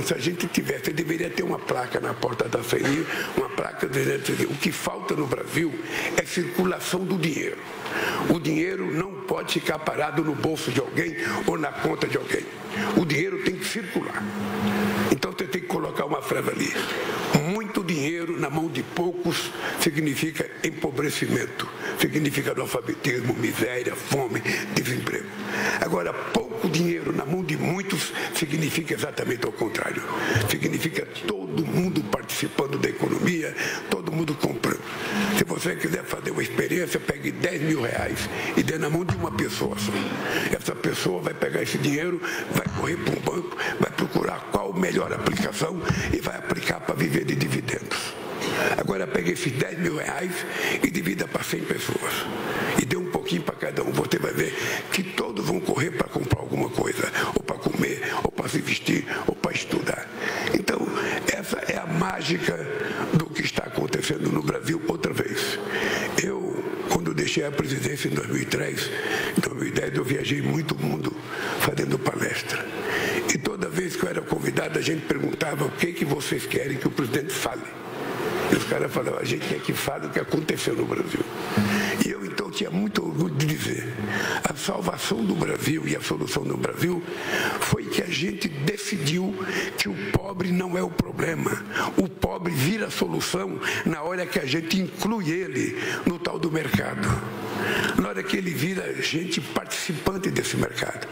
Se a gente tivesse, deveria ter uma placa na porta da CNI, uma placa dizendo que o que falta no Brasil é circulação do dinheiro. O dinheiro não pode ficar parado no bolso de alguém ou na conta de alguém. O dinheiro tem que circular. Então você tem que colocar uma frase ali. Muito dinheiro na mão de poucos significa empobrecimento, significa analfabetismo, miséria, fome, desemprego. Agora, pouco dinheiro na mão de muitos significa exatamente ao contrário. Significa todo mundo participando da economia, todo mundo comprando. Se você quiser fazer uma experiência, pegue 10 mil reais e dê na mão de uma pessoa só. Essa pessoa vai pegar esse dinheiro, vai correr para um banco, vai procurar qual a melhor aplicação e vai aplicar para viver de dividendos. Agora pegue esses 10 mil reais e divida para 100 pessoas. E dê um pouquinho para cada um. Você vai ver que todos vão correr para comprar alguma coisa, ou para comer, ou para se vestir, ou para estudar. Então, essa é a mágica do que está acontecendo no Brasil outra vez. Eu, quando deixei a presidência em 2003, em 2010, eu viajei muito o mundo fazendo palestra. E toda vez que eu era convidado, a gente perguntava o que vocês querem que o presidente fale. E os caras falavam, a gente quer que fale o que aconteceu no Brasil. E eu, então, tinha muito orgulho de dizer, a salvação do Brasil e a solução do Brasil foi que a gente decidiu que o pobre não é o problema. O pobre vira a solução na hora que a gente inclui ele no tal do mercado. Na hora que ele vira gente participante desse mercado.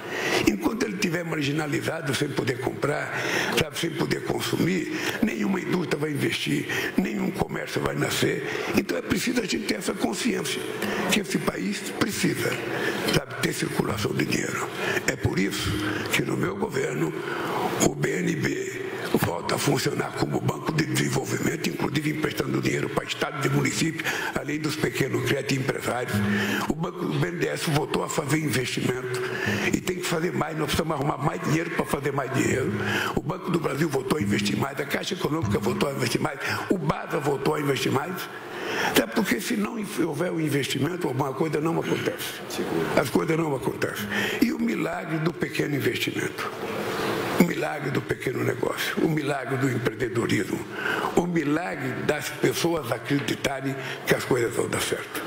Enquanto ele estiver marginalizado, sem poder comprar, sabe, sem poder consumir, nenhuma indústria vai investir, nenhum comércio vai nascer. Então é preciso a gente ter essa consciência que esse país precisa, sabe, ter circulação de dinheiro. É por isso que no meu governo o BNB volta a funcionar como banco de desenvolvimento, inclusive emprestando dinheiro para estados e municípios, além dos pequenos créditos empresários. O BNDES voltou a fazer investimento e tem que fazer mais, nós precisamos arrumar mais dinheiro para fazer mais dinheiro. O Banco do Brasil voltou a investir mais, a Caixa Econômica voltou a investir mais, o BASA voltou a investir mais. Até porque se não houver um investimento, alguma coisa não acontece. As coisas não acontecem. E o milagre do pequeno investimento. O milagre do pequeno negócio, o milagre do empreendedorismo, o milagre das pessoas acreditarem que as coisas vão dar certo.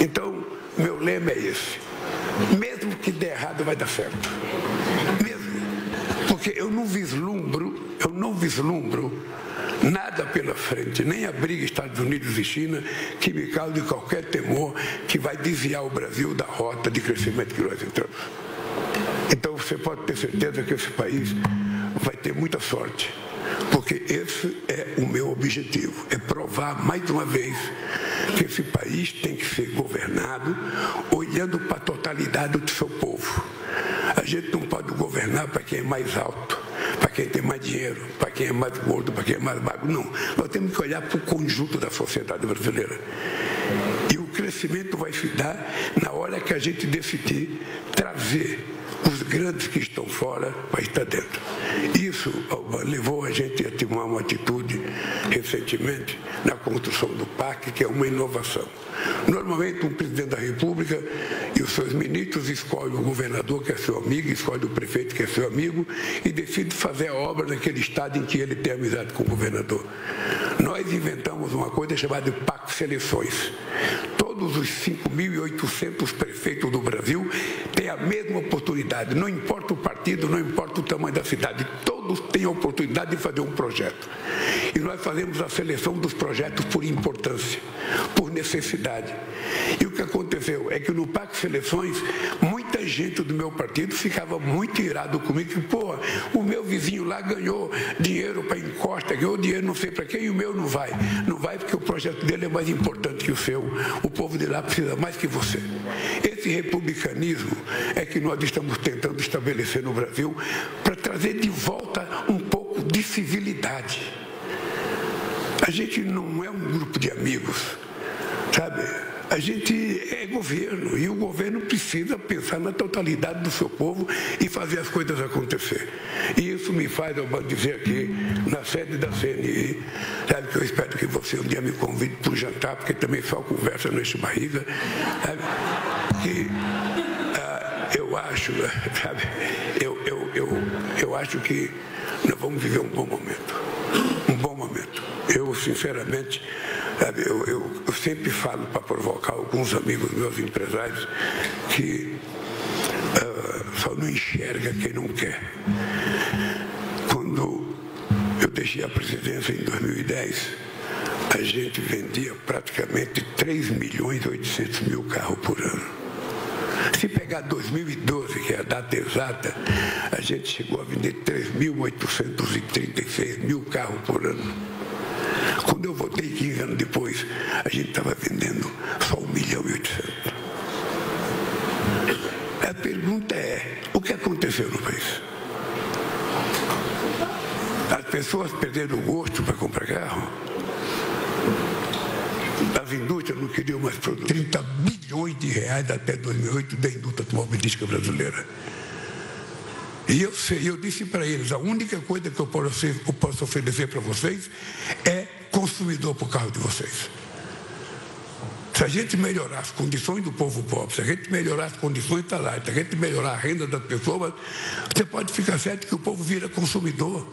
Então, meu lema é esse. Mesmo que der errado, vai dar certo. Mesmo. Porque eu não vislumbro nada pela frente, nem a briga Estados Unidos e China, que me cause qualquer temor que vai desviar o Brasil da rota de crescimento que nós entramos. Então você pode ter certeza que esse país vai ter muita sorte, porque esse é o meu objetivo, é provar mais uma vez que esse país tem que ser governado olhando para a totalidade do seu povo. A gente não pode governar para quem é mais alto, para quem tem mais dinheiro, para quem é mais gordo, para quem é mais magro. Não, nós temos que olhar para o conjunto da sociedade brasileira. E o crescimento vai se dar na hora que a gente decidir trazer os grandes que estão fora para estar dentro. Isso levou a gente a tomar uma atitude recentemente na construção do PAC, que é uma inovação. Normalmente, um presidente da República e os seus ministros escolhem o governador, que é seu amigo, escolhem o prefeito, que é seu amigo, e decidem fazer a obra naquele estado em que ele tem amizade com o governador. Nós inventamos uma coisa chamada de PAC Seleções. Todos os 5.800 prefeitos do Brasil têm a mesma oportunidade, não importa o partido, não importa o tamanho da cidade, todos têm a oportunidade de fazer um projeto. E nós fazemos a seleção dos projetos por importância, por necessidade. E o que aconteceu é que no PAC Seleções, muita gente do meu partido ficava muito irado comigo, que, pô, o meu vizinho lá ganhou dinheiro para encosta, ganhou dinheiro não sei para quem, e o meu não vai. Não vai porque o projeto dele é mais importante que o seu. O povo de lá precisa mais que você. Esse republicanismo é que nós estamos tentando estabelecer no Brasil para trazer de volta um pouco de civilidade. A gente não é um grupo de amigos, sabe? A gente é governo e o governo precisa pensar na totalidade do seu povo e fazer as coisas acontecer. E isso me faz, eu vou dizer aqui, na sede da CNI, sabe, que eu espero que você um dia me convide para o jantar, porque também só conversa não enche barriga, sabe? Que eu acho, sabe, eu acho que nós vamos viver um bom momento. Um bom momento. Eu, sinceramente, eu sempre falo para provocar alguns amigos meus empresários que só não enxerga quem não quer. Quando eu deixei a presidência em 2010, a gente vendia praticamente 3.800.000 carros por ano. Se pegar 2012, que é a data exata, a gente chegou a vender 3.836.000 carros por ano. Quando eu voltei 15 anos depois, a gente estava vendendo só 1.800.000. A pergunta é, o que aconteceu no país? As pessoas perderam o gosto para comprar carro? As indústrias não queriam mais produzir 30 bilhões de reais até 2008 da indústria automobilística brasileira. E eu disse para eles, a única coisa que eu posso oferecer para vocês é consumidor para o carro de vocês. Se a gente melhorar as condições do povo pobre, se a gente melhorar as condições de salário, se a gente melhorar a renda das pessoas, você pode ficar certo que o povo vira consumidor.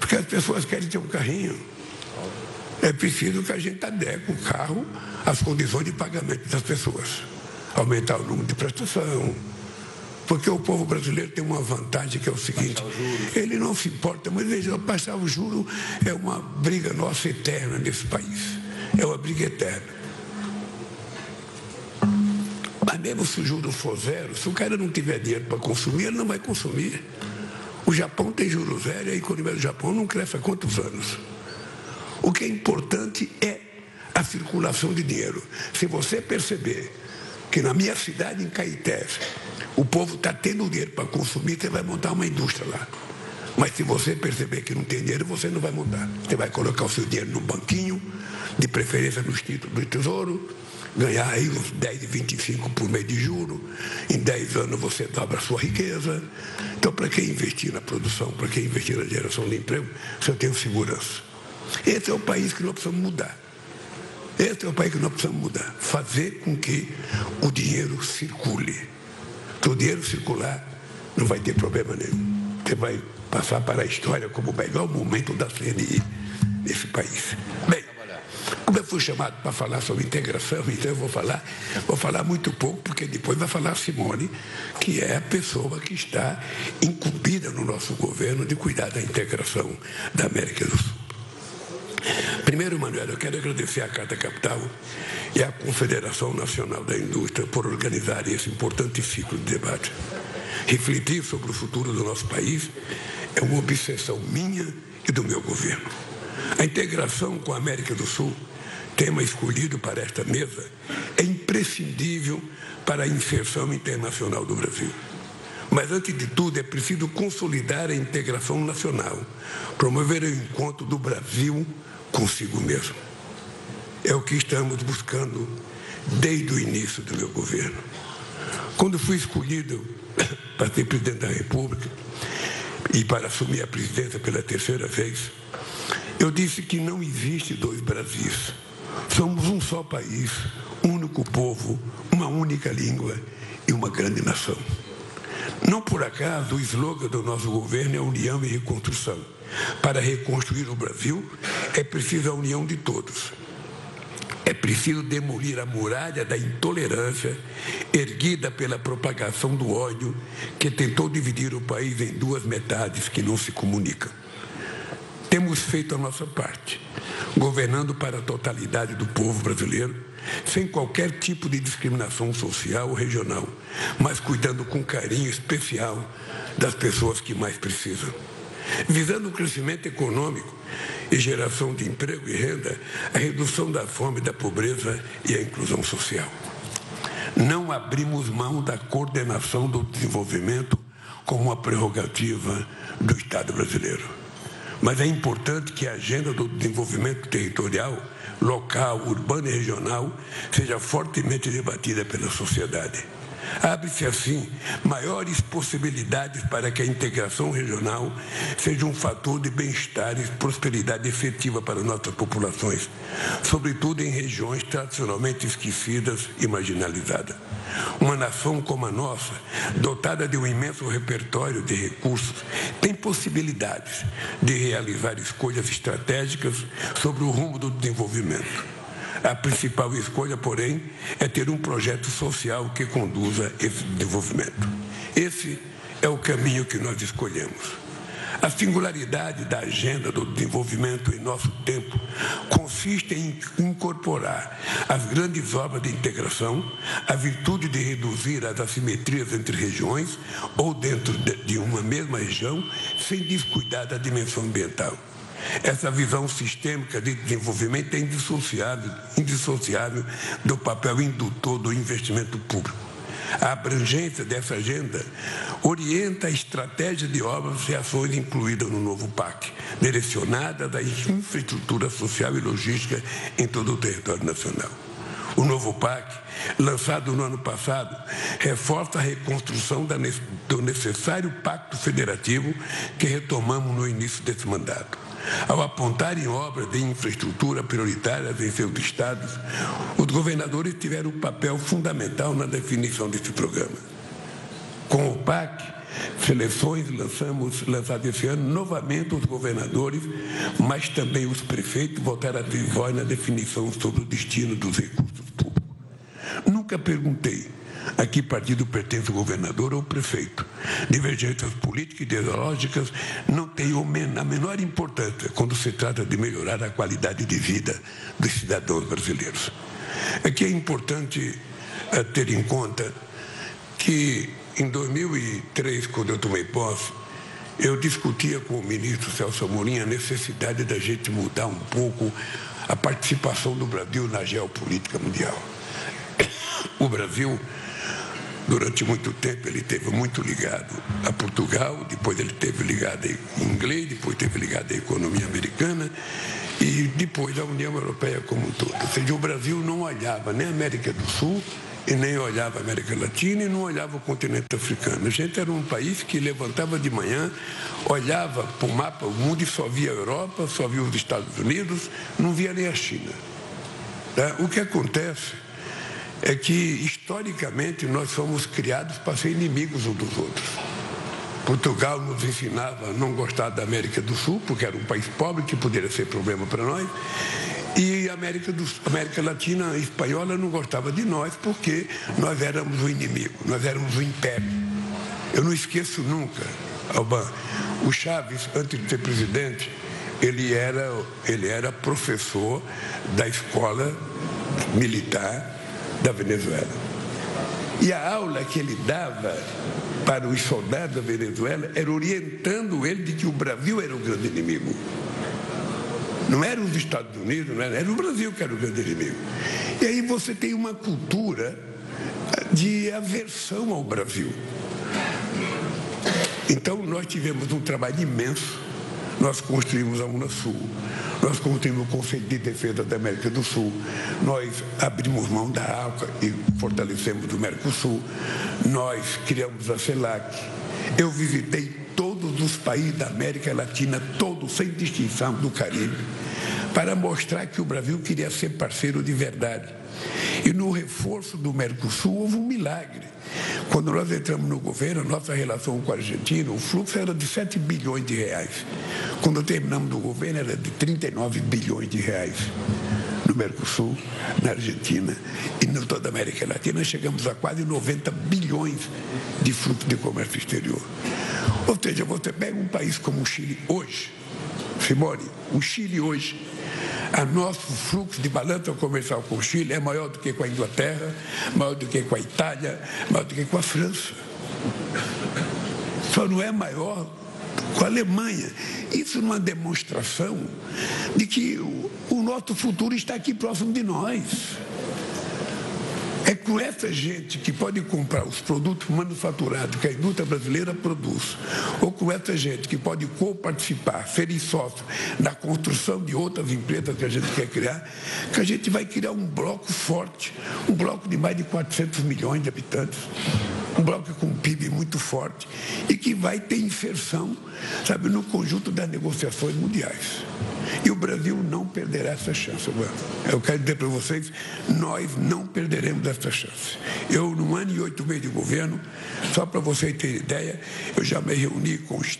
Porque as pessoas querem ter um carrinho. É preciso que a gente adeque o carro às condições de pagamento das pessoas. Aumentar o número de prestação. Porque o povo brasileiro tem uma vantagem que é o seguinte, ele não se importa, mas veja, passar o juro é uma briga nossa eterna nesse país. É uma briga eterna. Mas mesmo se o juro for zero, se o cara não tiver dinheiro para consumir, ele não vai consumir. O Japão tem juro zero e a economia do Japão não cresce há quantos anos? O que é importante é a circulação de dinheiro. Se você perceber que na minha cidade, em Caeté, o povo está tendo dinheiro para consumir, você vai montar uma indústria lá. Mas se você perceber que não tem dinheiro, você não vai montar. Você vai colocar o seu dinheiro num banquinho, de preferência nos títulos do Tesouro, ganhar aí uns 10 e 25 por mês de juro. Em 10 anos você dobra a sua riqueza. Então, para quem investir na produção, para quem investir na geração de emprego, você tem segurança. Esse é o país que nós precisamos mudar. Esse é o país que nós precisamos mudar. Fazer com que o dinheiro circule. Se o dinheiro circular, não vai ter problema nenhum. Você vai passar para a história como o melhor momento da CNI nesse país. Bem, como eu fui chamado para falar sobre integração, então eu vou falar muito pouco, porque depois vai falar a Simone, que é a pessoa que está incumbida no nosso governo de cuidar da integração da América do Sul. Primeiro, Manuel, eu quero agradecer à Carta Capital e à Confederação Nacional da Indústria por organizarem esse importante ciclo de debate. Refletir sobre o futuro do nosso país é uma obsessão minha e do meu governo. A integração com a América do Sul, tema escolhido para esta mesa, é imprescindível para a inserção internacional do Brasil. Mas, antes de tudo, é preciso consolidar a integração nacional, promover o encontro do Brasil consigo mesmo. É o que estamos buscando desde o início do meu governo. Quando fui escolhido para ser presidente da República e para assumir a presidência pela terceira vez, eu disse que não existe dois Brasis. Somos um só país, um único povo, uma única língua e uma grande nação. Não por acaso, o slogan do nosso governo é União e Reconstrução. Para reconstruir o Brasil, é preciso a união de todos. É preciso demolir a muralha da intolerância erguida pela propagação do ódio que tentou dividir o país em duas metades que não se comunicam. Temos feito a nossa parte, governando para a totalidade do povo brasileiro, sem qualquer tipo de discriminação social ou regional, mas cuidando com carinho especial das pessoas que mais precisam. Visando o crescimento econômico e geração de emprego e renda, a redução da fome, da pobreza e a inclusão social. Não abrimos mão da coordenação do desenvolvimento como uma prerrogativa do Estado brasileiro. Mas é importante que a agenda do desenvolvimento territorial, local, urbano e regional seja fortemente debatida pela sociedade. Abre-se, assim, maiores possibilidades para que a integração regional seja um fator de bem-estar e prosperidade efetiva para nossas populações, sobretudo em regiões tradicionalmente esquecidas e marginalizadas. Uma nação como a nossa, dotada de um imenso repertório de recursos, tem possibilidades de realizar escolhas estratégicas sobre o rumo do desenvolvimento. A principal escolha, porém, é ter um projeto social que conduza esse desenvolvimento. Esse é o caminho que nós escolhemos. A singularidade da agenda do desenvolvimento em nosso tempo consiste em incorporar as grandes obras de integração, a virtude de reduzir as assimetrias entre regiões ou dentro de uma mesma região, sem descuidar da dimensão ambiental. Essa visão sistêmica de desenvolvimento é indissociável do papel indutor do investimento público. A abrangência dessa agenda orienta a estratégia de obras e ações incluídas no novo PAC, direcionada à infraestrutura social e logística em todo o território nacional. O novo PAC, lançado no ano passado, reforça a reconstrução do necessário pacto federativo que retomamos no início desse mandato. Ao apontarem obras de infraestrutura prioritárias em seus estados, os governadores tiveram um papel fundamental na definição desse programa. Com o PAC, seleções lançadas esse ano, novamente os governadores, mas também os prefeitos voltaram a ter voz na definição sobre o destino dos recursos públicos. Nunca perguntei a que partido pertence o governador ou o prefeito. Divergências políticas e ideológicas não têm a menor importância quando se trata de melhorar a qualidade de vida dos cidadãos brasileiros. Aqui é importante ter em conta que, em 2003, quando eu tomei posse, eu discutia com o ministro Celso Amorim a necessidade da gente mudar um pouco a participação do Brasil na geopolítica mundial. O Brasil, durante muito tempo, ele esteve muito ligado a Portugal, depois ele esteve ligado a inglês, depois esteve ligado à economia americana e depois à União Europeia como um todo. Ou seja, o Brasil não olhava nem a América do Sul e nem olhava a América Latina e não olhava o continente africano. A gente era um país que levantava de manhã, olhava para o mapa, o mundo e só via a Europa, só via os Estados Unidos, não via nem a China. O que acontece é que, historicamente, nós fomos criados para ser inimigos uns dos outros. Portugal nos ensinava a não gostar da América do Sul, porque era um país pobre, que poderia ser problema para nós, e a América Latina espanhola não gostava de nós, porque nós éramos o inimigo, nós éramos o império. Eu não esqueço nunca, Alban, o Chaves, antes de ser presidente, ele era professor da escola militar da Venezuela. E a aula que ele dava para os soldados da Venezuela era orientando ele de que o Brasil era o grande inimigo. Não eram os Estados Unidos, era o Brasil que era o grande inimigo. E aí você tem uma cultura de aversão ao Brasil. Então nós tivemos um trabalho imenso. Nós construímos a Unasul, nós construímos o Conselho de Defesa da América do Sul, nós abrimos mão da ALCA e fortalecemos o Mercosul, nós criamos a CELAC. Eu visitei todos os países da América Latina, todos, sem distinção, do Caribe, para mostrar que o Brasil queria ser parceiro de verdade. E no reforço do Mercosul houve um milagre. Quando nós entramos no governo, a nossa relação com a Argentina, o fluxo era de 7 bilhões de reais. Quando terminamos no governo, era de 39 bilhões de reais. No Mercosul, na Argentina e em toda a América Latina, chegamos a quase 90 bilhões de fluxo de comércio exterior. Ou seja, você pega um país como o Chile hoje, Simone, o Chile hoje, o nosso fluxo de balança comercial com o Chile é maior do que com a Inglaterra, maior do que com a Itália, maior do que com a França. Só não é maior com a Alemanha. Isso é uma demonstração de que o nosso futuro está aqui próximo de nós. É com essa gente que pode comprar os produtos manufaturados que a indústria brasileira produz, ou com essa gente que pode co-participar, serem sócios na construção de outras empresas que a gente quer criar, que a gente vai criar um bloco forte, um bloco de mais de 400 milhões de habitantes, um bloco com um PIB muito forte e que vai ter inserção, sabe, no conjunto das negociações mundiais. E o Brasil não perderá essa chance. Eu quero dizer para vocês, nós não perderemos essa chance. Eu, num ano e 8 meses de governo, só para vocês terem ideia, eu já me reuni com os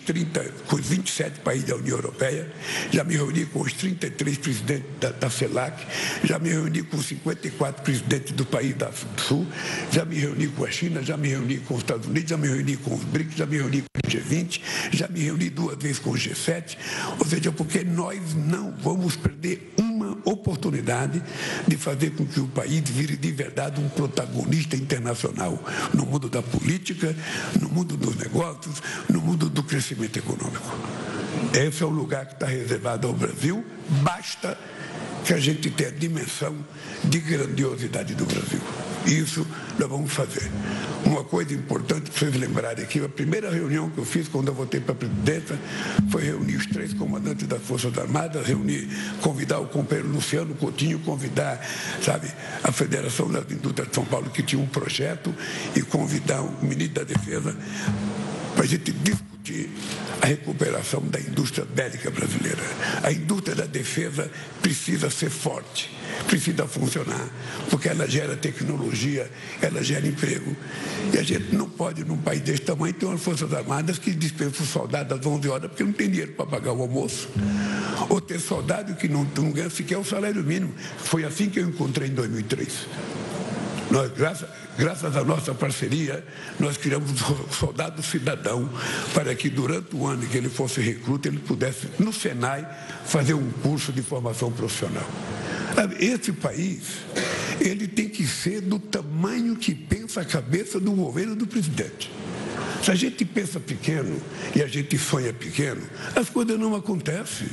27 países da União Europeia, já me reuni com os 33 presidentes da CELAC, já me reuni com os 54 presidentes do país do Sul, já me reuni com a China, já me reuni com os Estados Unidos, já me reuni com os BRICS, já me reuni com o G20, já me reuni 2 vezes com o G7, ou seja, porque nós não vamos perder uma oportunidade de fazer com que o país vire de verdade um protagonista internacional no mundo da política, no mundo dos negócios, no mundo do crescimento econômico. Esse é o lugar que está reservado ao Brasil, basta que a gente tenha a dimensão de grandiosidade do Brasil. Isso nós vamos fazer. Uma coisa importante para vocês lembrarem aqui, a primeira reunião que eu fiz quando eu voltei para a presidência foi reunir os 3 comandantes das Forças Armadas, convidar o companheiro Luciano Coutinho, convidar, sabe, a Federação das Indústrias de São Paulo, que tinha um projeto, e convidar o ministro da Defesa para a gente discutir a recuperação da indústria bélica brasileira. A indústria da defesa precisa ser forte, precisa funcionar, porque ela gera tecnologia, ela gera emprego. E a gente não pode, num país desse tamanho, ter umas Forças Armadas que dispensam os soldados às 11 horas porque não tem dinheiro para pagar o almoço. Ou ter soldado que não ganha sequer o salário mínimo. Foi assim que eu encontrei em 2003. Nós, graças à nossa parceria, nós criamos um soldado cidadão para que durante o ano que ele fosse recruta, ele pudesse, no Senai, fazer um curso de formação profissional. Esse país, ele tem que ser do tamanho que pensa a cabeça do governo do presidente. Se a gente pensa pequeno e a gente sonha pequeno, as coisas não acontecem.